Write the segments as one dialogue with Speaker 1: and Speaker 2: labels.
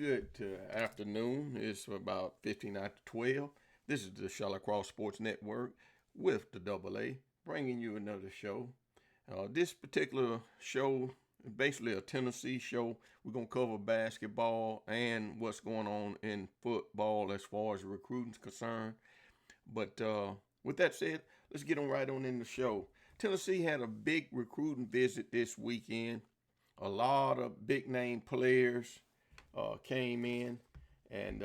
Speaker 1: Good afternoon. It's about 15 after 12. This is the ShallowCross Sports Network with the Double A, bringing you another show. This particular show is basically a Tennessee show. We're going to cover basketball and what's going on in football as far as recruiting is concerned. But with that said, let's get on right on in the show. Tennessee had a big recruiting visit this weekend. A lot of big name players came in, and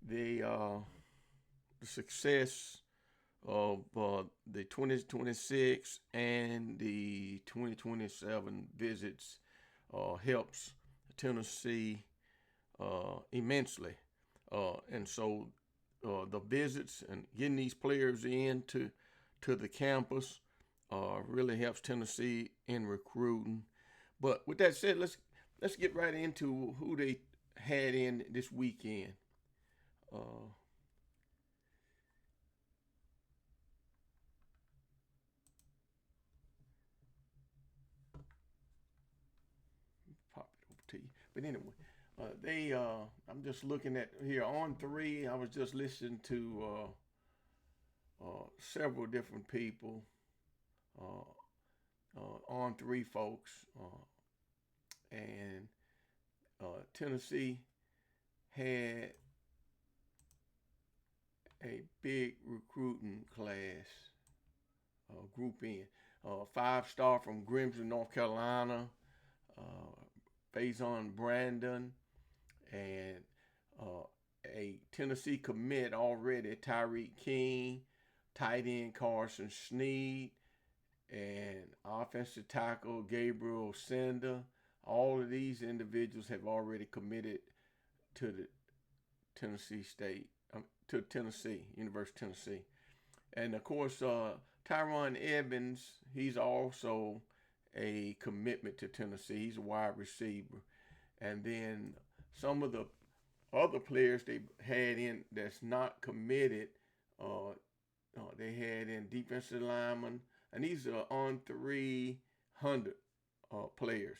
Speaker 1: the success of the 2026 and the 2027 visits helps Tennessee immensely. And so the visits and getting these players to the campus really helps Tennessee in recruiting. But with that said, let's get right into who they had in this weekend. Uh, Pop it over to you. But anyway, I'm just looking at here on three. I was just listening to several different people on three folks, and Tennessee had a big recruiting class group in. 5-star from Grimsby, North Carolina, Faison Brandon, and a Tennessee commit already, Tyreek King, tight end Carson Sneed, and offensive tackle Gabriel Sender. All of these individuals have already committed to the Tennessee State, to Tennessee, University of Tennessee. And of course, Tyron Evans, he's also a commitment to Tennessee. He's a wide receiver. And then some of the other players they had in that's not committed, they had in defensive linemen, and these are on 300 players.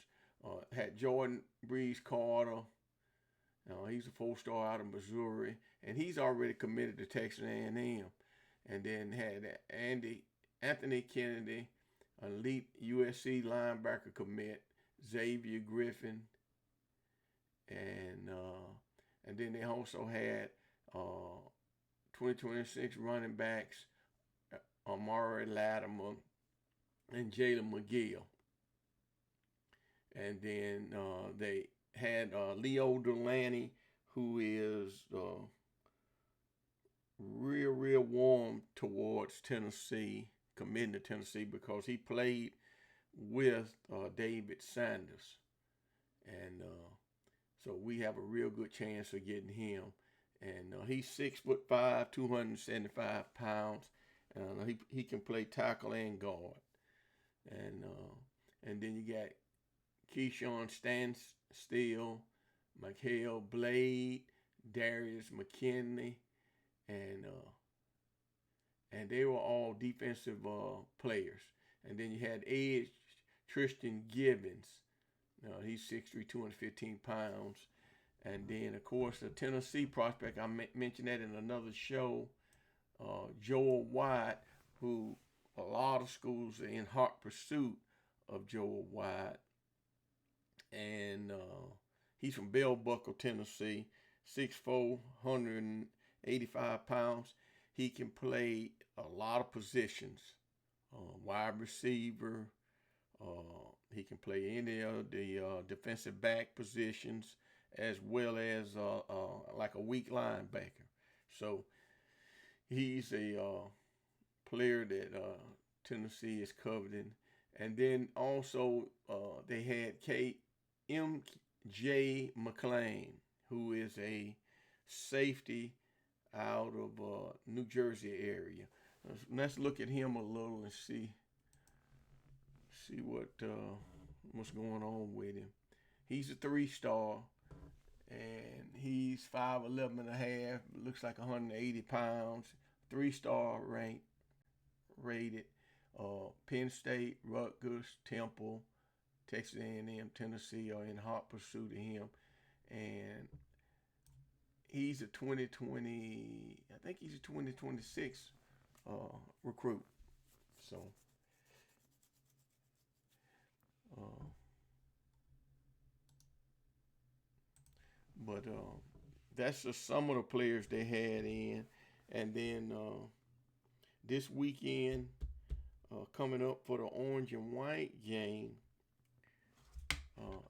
Speaker 1: Had Jordan Breeze Carter. He's a 4-star out of Missouri, and he's already committed to Texas A&M. And then had Anthony Kennedy, elite USC linebacker commit, Xavier Griffin, and then they also had 2026 running backs, Amari Latimer and Jalen McGill. And then they had Leo Delaney, who is real warm towards Tennessee, committing to Tennessee because he played with David Sanders. And so we have a real good chance of getting him. And he's 6'5", 275 pounds. He can play tackle and guard. And then you got Keyshawn Standstill, Michael Blade, Darius McKinley, and they were all defensive players. And then you had edge Tristan Gibbons. He's 6'3", 215 pounds. And then, of course, the Tennessee prospect, I mentioned that in another show, Joel White, who a lot of schools are in hot pursuit of Joel White. And he's from Bell Buckle, Tennessee, 6'4", 185 pounds. He can play a lot of positions, wide receiver. He can play any of the defensive back positions as well as like a weak linebacker. So he's a player that Tennessee is coveting. And then also they had M.J. McClain, who is a safety out of New Jersey area. Let's look at him a little and see what's going on with him. He's a 3-star, and he's 5'11" and a half, looks like 180 pounds, 3-star rated. Penn State, Rutgers, Temple, Texas A&M, Tennessee are in hot pursuit of him. and he's a 2020. I think he's a 2026 recruit. So, but that's just some of the players they had in, and then this weekend coming up for the orange and white game. Uh,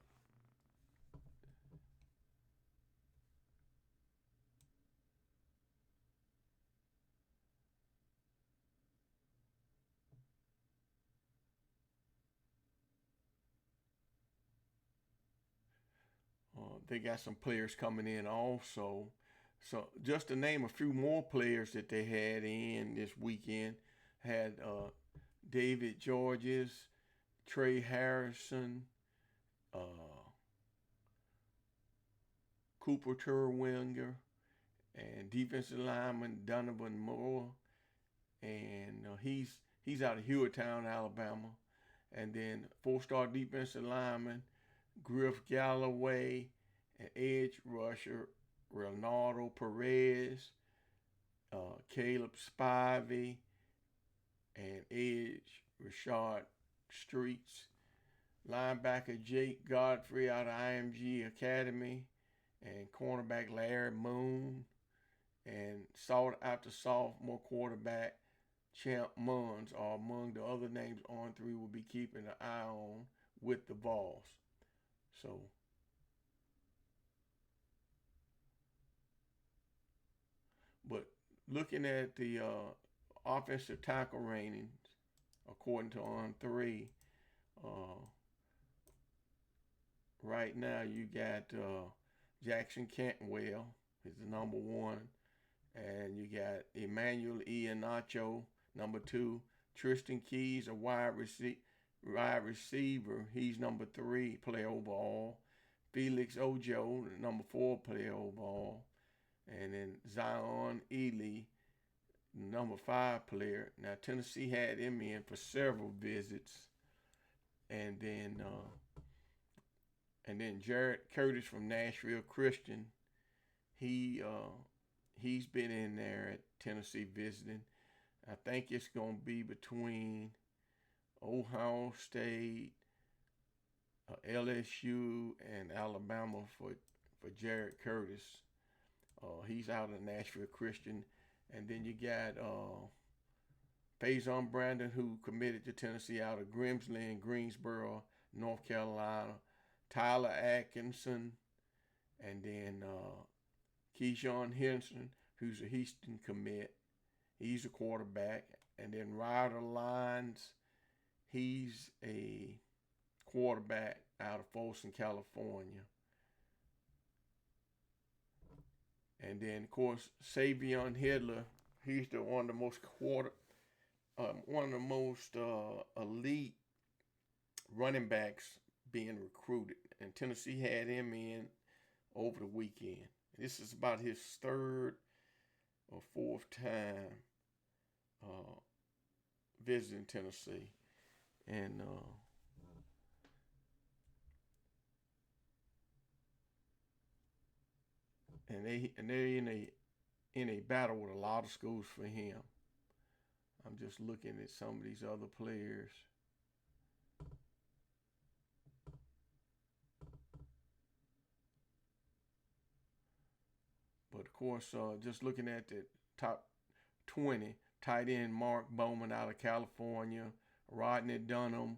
Speaker 1: they got some players coming in also. So just to name a few more players that they had in this weekend, had David Georges, Trey Harrison, uh, Cooper Terwinger, and defensive lineman Donovan Moore, and he's out of Hewitttown, Alabama, and then four-star defensive lineman Griff Galloway, and edge rusher Ronaldo Perez, Caleb Spivey, and edge Rashad Streets, linebacker Jake Godfrey out of IMG Academy, and cornerback Larry Moon, and sought after sophomore quarterback Champ Munns are among the other names On3 will be keeping an eye on with the Vols. So, but looking at the offensive tackle ratings, according to On3, uh, right now you got Jackson Cantwell is the number one, and you got Emmanuel Iheanacho, number two. Tristan Keys, a wide receiver, he's number 3 player overall. Felix Ojo, number 4 player overall. And then Zion Ely, number 5 player. Now Tennessee had him in for several visits. And then Jared Curtis from Nashville Christian, he's been in there at Tennessee visiting. I think it's going to be between Ohio State, LSU, and Alabama for Jared Curtis. He's out of Nashville Christian. And then you got Faison Brandon, who committed to Tennessee out of Grimsley and Greensboro, North Carolina. Tyler Atkinson. And then Keyshawn Henson, who's a Houston commit. He's a quarterback. And then Ryder Lyons, he's a quarterback out of Folsom, California. And then, of course, Savion Hiter, he's one of the most elite running backs being recruited. And Tennessee had him in over the weekend. This is about his 3rd or 4th time visiting Tennessee. And they're in a battle with a lot of schools for him. I'm just looking at some of these other players. But of course, just looking at the top 20, tight end Mark Bowman out of California, Rodney Dunham,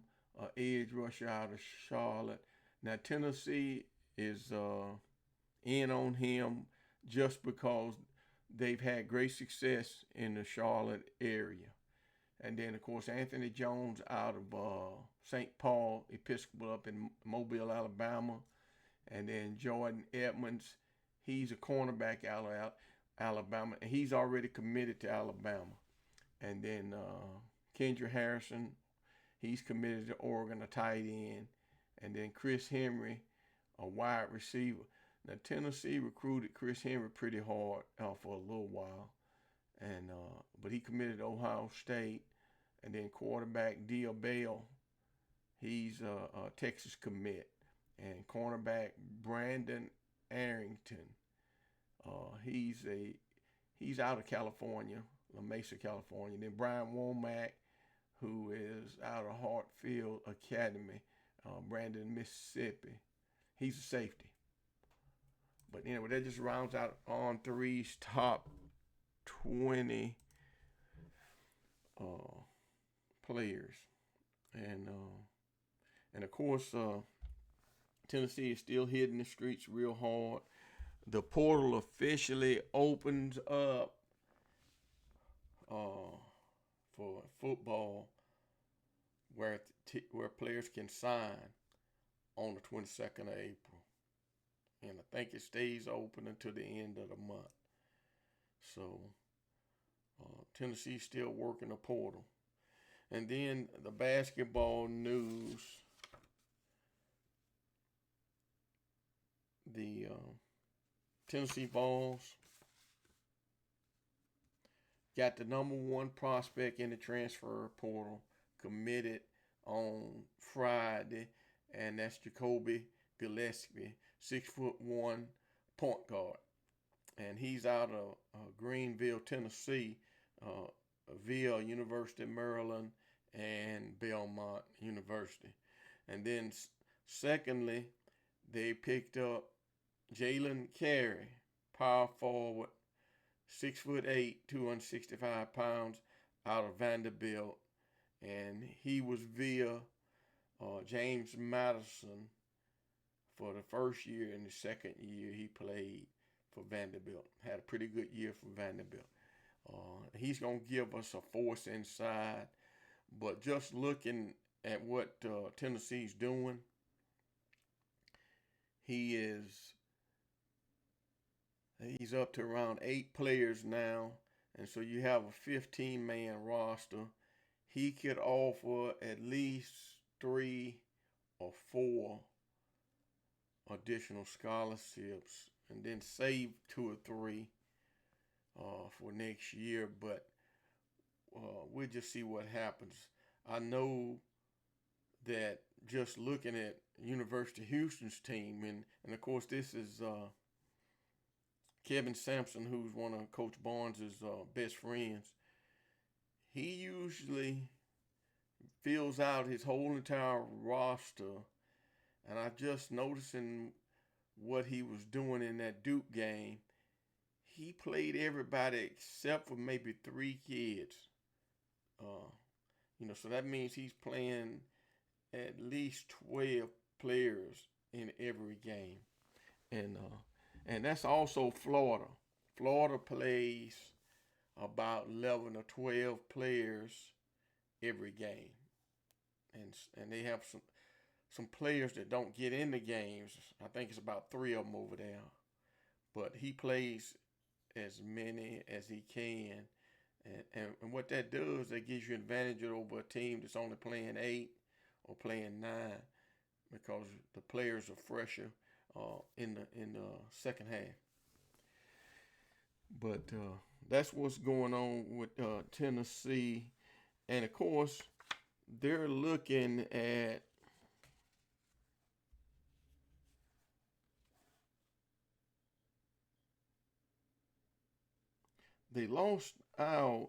Speaker 1: edge rusher out of Charlotte. Now Tennessee is in on him just because they've had great success in the Charlotte area. And then, of course, Anthony Jones out of St. Paul Episcopal up in Mobile, Alabama. And then Jordan Edmonds, he's a cornerback out of Alabama, and he's already committed to Alabama. And then Kendra Harrison, he's committed to Oregon, a tight end. And then Chris Henry, a wide receiver. Now, Tennessee recruited Chris Henry pretty hard for a little while, and but he committed to Ohio State. And then quarterback Dia Bell, he's a Texas commit. And cornerback Brandon Arrington. He's out of California, La Mesa, California. Then Brian Womack, who is out of Hartfield Academy, Brandon, Mississippi. He's a safety. But anyway, that just rounds out On Three's top 20 players. And of course, Tennessee is still hitting the streets real hard. The portal officially opens up for football, where players can sign on the 22nd of April. And I think it stays open until the end of the month. So Tennessee's still working the portal. And then the basketball news. The Tennessee Vols got the number one prospect in the transfer portal committed on Friday, and that's Jacoby Gillespie, 6'1" point guard. And he's out of Greenville, Tennessee, via University of Maryland and Belmont University. And then secondly, they picked up Jaylen Carey, power forward, 6'8", 265 pounds, out of Vanderbilt. And he was via James Madison for the first year, and the second year he played for Vanderbilt. Had a pretty good year for Vanderbilt. He's going to give us a force inside. But just looking at what Tennessee's doing, he's up to around 8 players now. And so you have a 15-man roster. He could offer at least 3 or 4 additional scholarships and then save 2 or 3 for next year. But we'll just see what happens. I know that just looking at University of Houston's team, and of course this is Kevin Sampson, who's one of Coach Barnes' best friends. He usually fills out his whole entire roster, and I just noticing what he was doing in that Duke game. He played everybody except for maybe 3 kids. So that means he's playing at least 12 players in every game. And that's also Florida. Florida plays about 11 or 12 players every game. And they have some players that don't get in the games. I think it's about 3 of them over there. But he plays as many as he can. And what that does, that gives you an advantage over a team that's only playing 8 or playing 9, because the players are fresher in the second half. But that's what's going on with Tennessee. And of course, they're looking at they lost out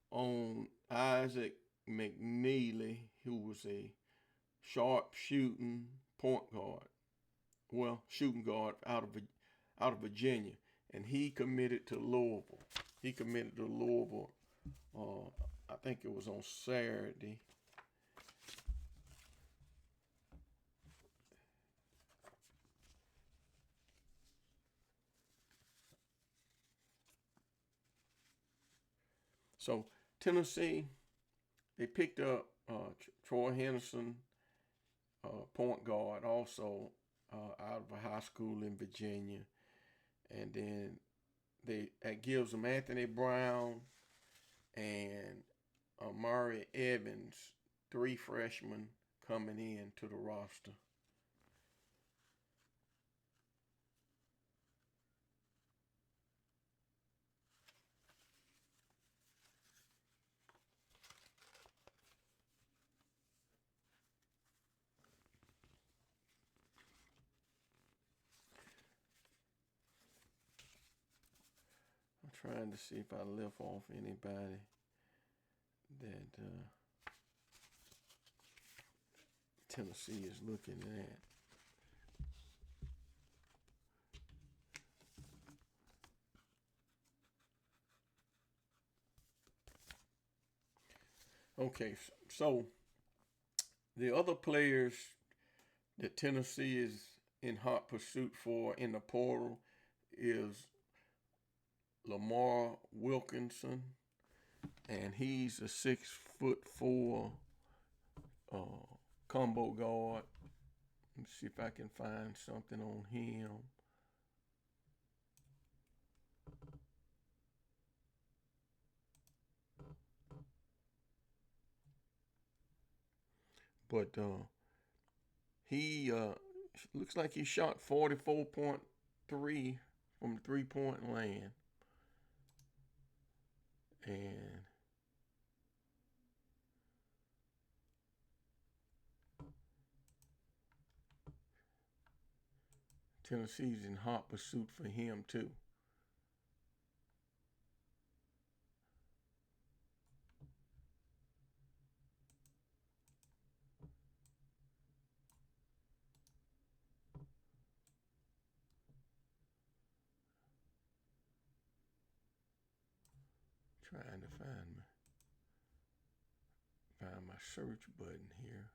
Speaker 1: on Isaac McNeely, who was a sharp shooting point guard. Well, shooting guard out of Virginia. And he committed to Louisville. I think it was on Saturday. So Tennessee, they picked up Troy Henderson, point guard, also out of a high school in Virginia. And then that gives them Anthony Brown and Amari Evans, 3 freshmen coming in to the roster. trying to see if I left off anybody that Tennessee is looking at. Okay, so the other players that Tennessee is in hot pursuit for in the portal is Lamar Wilkinson, and he's a 6'4" combo guard. Let's see if I can find something on him. But he looks like he shot 44.3 from 3-point land. And Tennessee's in hot pursuit for him too. Trying to find my search button here.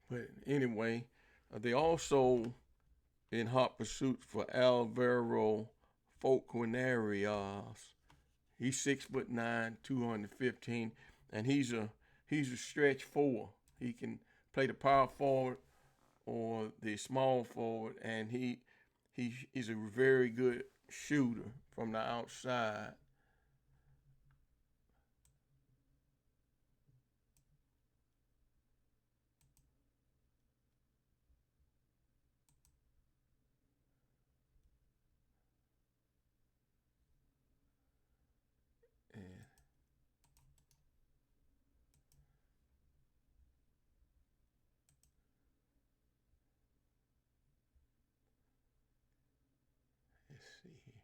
Speaker 1: But anyway, they also in hot pursuit for Alvaro Folquinarias. He's 6'9", 215, and he's a stretch four. He can play the power forward or the small forward, and he is a very good shooter from the outside. And let's see here.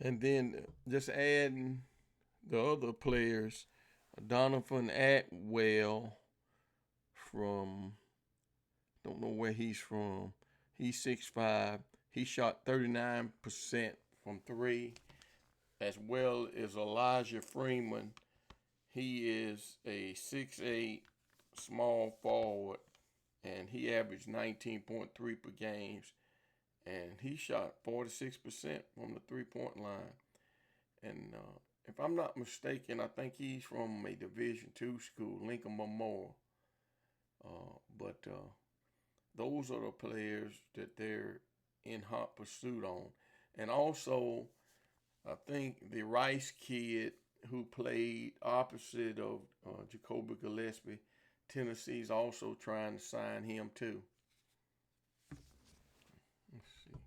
Speaker 1: And then just adding the other players, Donovan Atwell from, don't know where he's from. He's 6'5". He shot 39% from three, as well as Elijah Freeman. He is a 6'8" small forward, and he averaged 19.3 per games, and he shot 46% from the 3-point line. And if I'm not mistaken, I think he's from a Division II school, Lincoln Memorial. But those are the players that they're in hot pursuit on. And also, I think the Rice kid who played opposite of Jacoby Gillespie, Tennessee's also trying to sign him too. Let's see.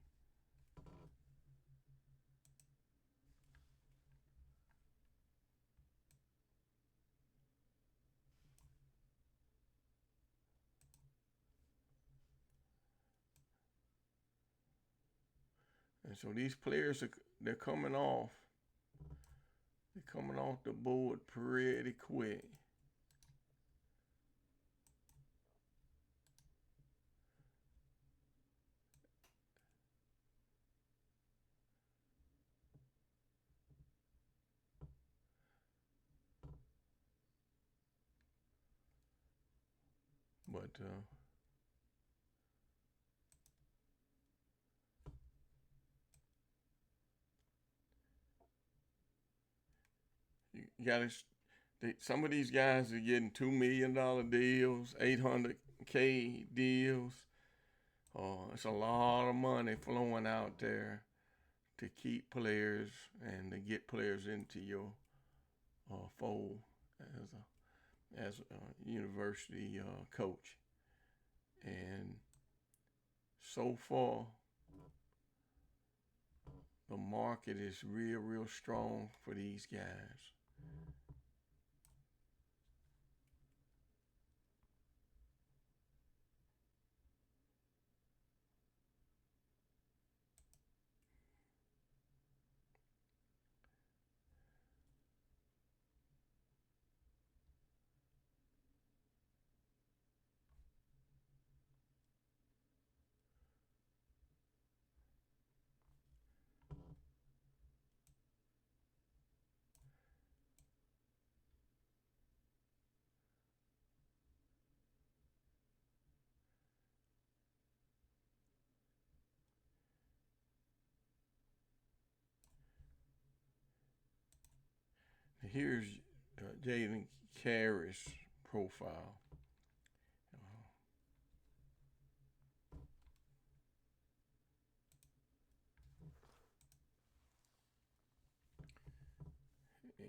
Speaker 1: And so these players they're coming off. They're coming off the board pretty quick. but you got to. Some of these guys are getting $2 million deals, 800K deals. It's a lot of money flowing out there to keep players and to get players into your fold as a university coach. And so far, the market is real strong for these guys. Here's Jaylen Carey's profile. And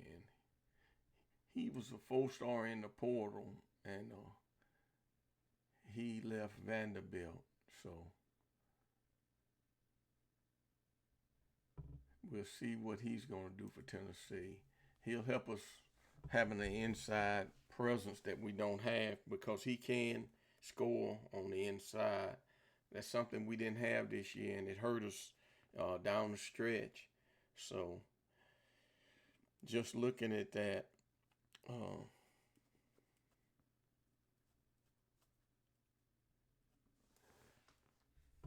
Speaker 1: he was a 4-star in the portal, and he left Vanderbilt. So we'll see what he's going to do for Tennessee. He'll help us having an inside presence that we don't have, because he can score on the inside. That's something we didn't have this year, and it hurt us down the stretch. So just looking at that,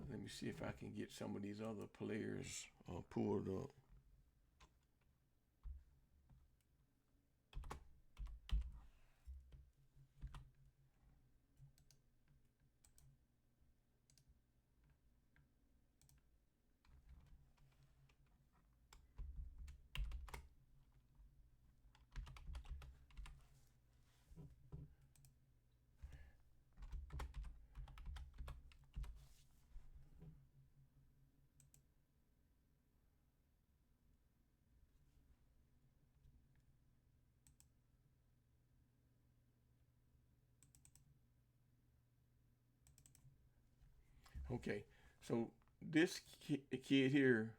Speaker 1: let me see if I can get some of these other players pulled up. Okay, so this kid here,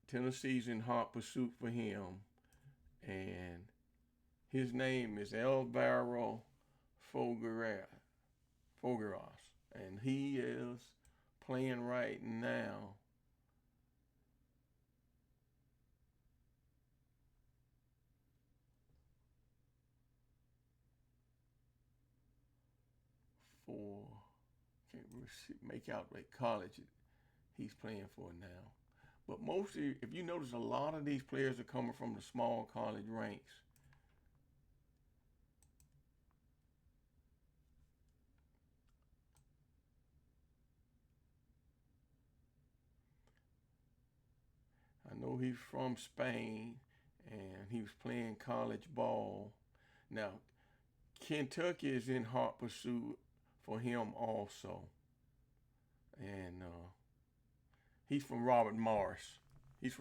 Speaker 1: Tennessee's in hot pursuit for him, and his name is Alvaro Fogueras, and he is playing right now for, can't really make out what college he's playing for now. But mostly, if you notice, a lot of these players are coming from the small college ranks. I know he's from Spain, and he was playing college ball. Now, Kentucky is in hot pursuit for him also. And he's from Robert Morris. And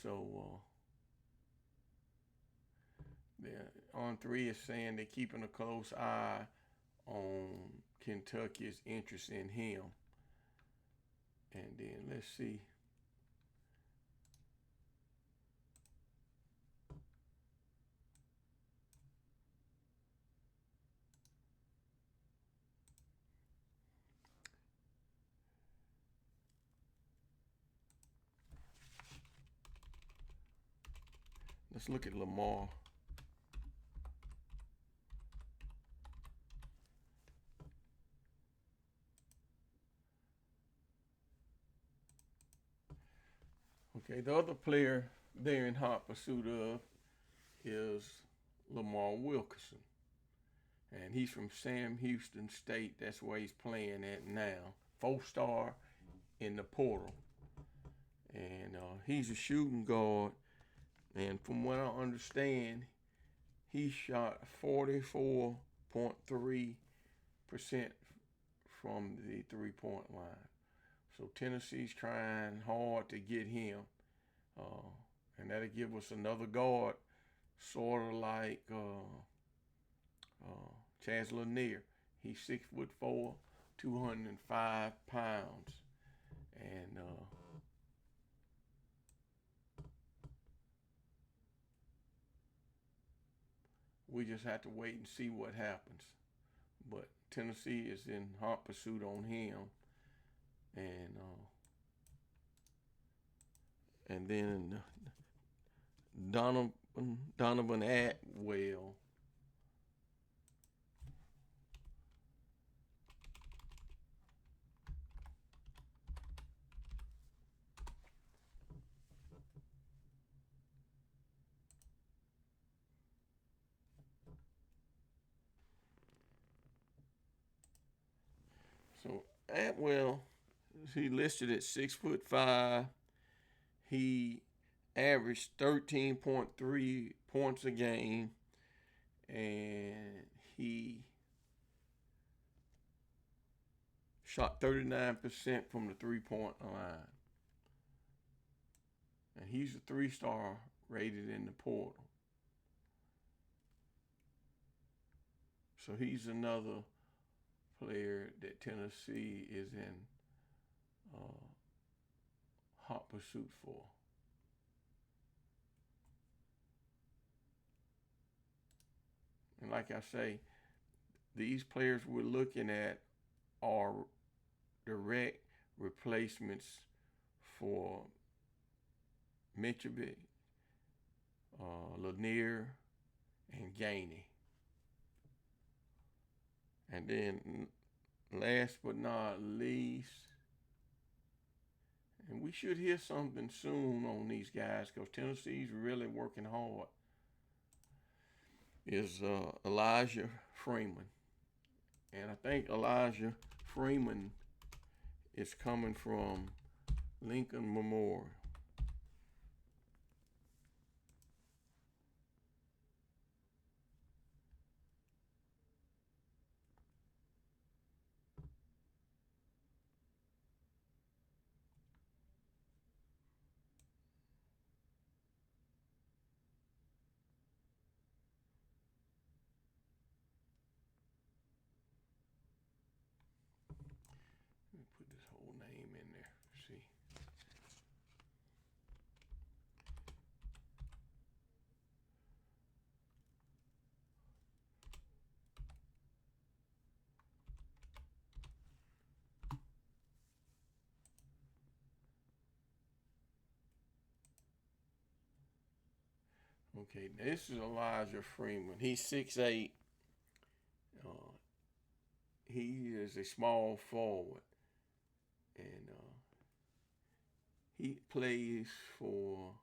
Speaker 1: so On3 is saying they're keeping a close eye on Kentucky's interest in him. And then let's see. Let's look at Lamar. Okay, the other player they're in hot pursuit of is Lamar Wilkerson. And he's from Sam Houston State. That's where he's playing at now. 4-star in the portal. And he's a shooting guard. And from what I understand, he shot 44.3% from the three-point line. So Tennessee's trying hard to get him. And that'll give us another guard, sort of like Chaz Lanier. He's 6'4", 205 pounds. And we just have to wait and see what happens. But Tennessee is in hot pursuit on him. And then Donovan Atwell. So Atwell, he listed at 6'5". He averaged 13.3 points a game, and he shot 39% from the three-point line. And he's a 3-star rated in the portal. So he's another player that Tennessee is in hot pursuit for. And like I say, these players we're looking at are direct replacements for Mitrovic, Lanier, and Gainey. And then last but not least, and we should hear something soon on these guys because Tennessee's really working hard, is Elijah Freeman. And I think Elijah Freeman is coming from Lincoln Memorial. Put this whole name in there. See. Okay, this is Elijah Freeman. He's 6'8". He is a small forward. And he plays for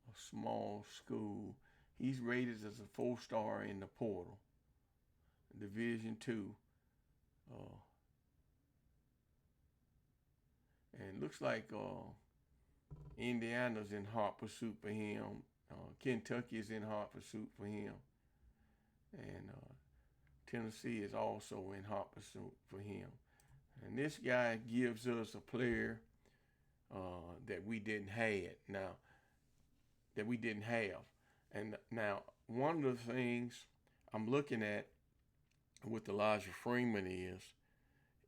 Speaker 1: a small school. He's rated as a 4-star in the portal, Division II. And looks like Indiana's in hot pursuit for him. Kentucky's in hot pursuit for him. And Tennessee is also in hot pursuit for him. And this guy gives us a player that we didn't have. And now, one of the things I'm looking at with Elijah Freeman is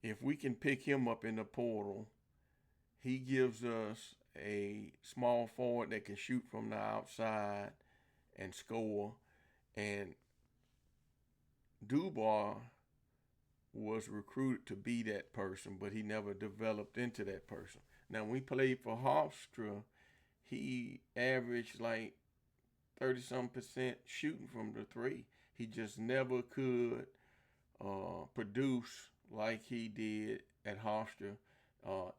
Speaker 1: if we can pick him up in the portal, he gives us a small forward that can shoot from the outside and score. And Dubois was recruited to be that person, but he never developed into that person. Now, when he played for Hofstra, he averaged like 30-some% shooting from the three. He just never could produce like he did at Hofstra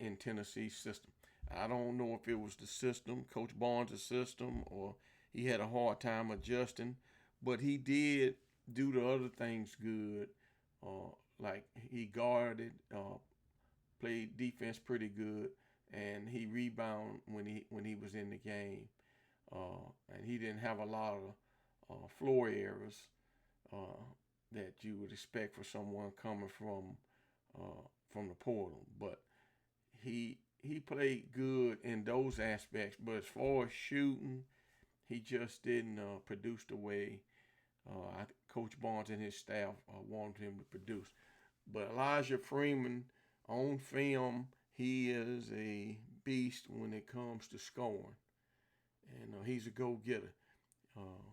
Speaker 1: in Tennessee's system. I don't know if it was the system, Coach Barnes' system, or he had a hard time adjusting, but he did do the other things good. Like he guarded, played defense pretty good, and he rebounded when he was in the game. And he didn't have a lot of floor errors uh, that you would expect for someone coming from the portal. But he played good in those aspects. But as far as shooting, he just didn't produce the way Coach Barnes and his staff wanted him to produce. But Elijah Freeman, on film, he is a beast when it comes to scoring, and he's a go-getter. Uh,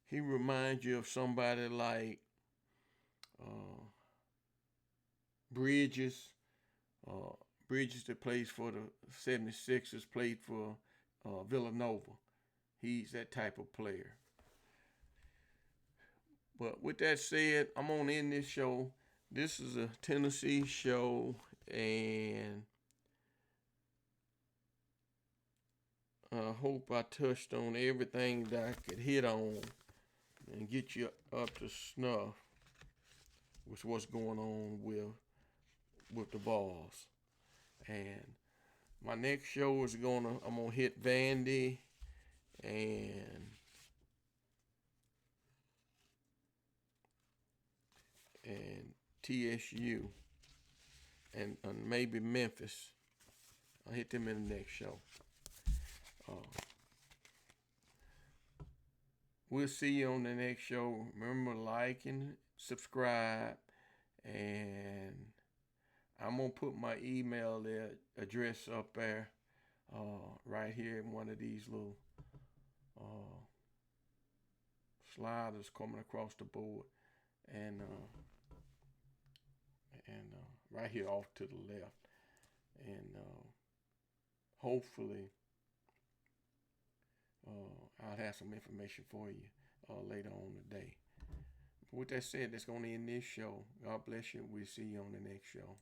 Speaker 1: he reminds you of somebody like uh, Bridges. Uh, Bridges that plays for the 76ers, played for Villanova. He's that type of player. But with that said, I'm going to end this show. This is a Tennessee show, and I hope I touched on everything that I could hit on and get you up to snuff with what's going on with the Vols. And my next show is I'm gonna hit Vandy and TSU and maybe Memphis. I'll hit them in the next show. We'll see you on the next show. Remember, like and subscribe, and I'm going to put my email address up there right here in one of these little sliders coming across the board, and right here off to the left, and hopefully I'll have some information for you later on today. With that said, that's going to end this show. God bless you. We'll see you on the next show.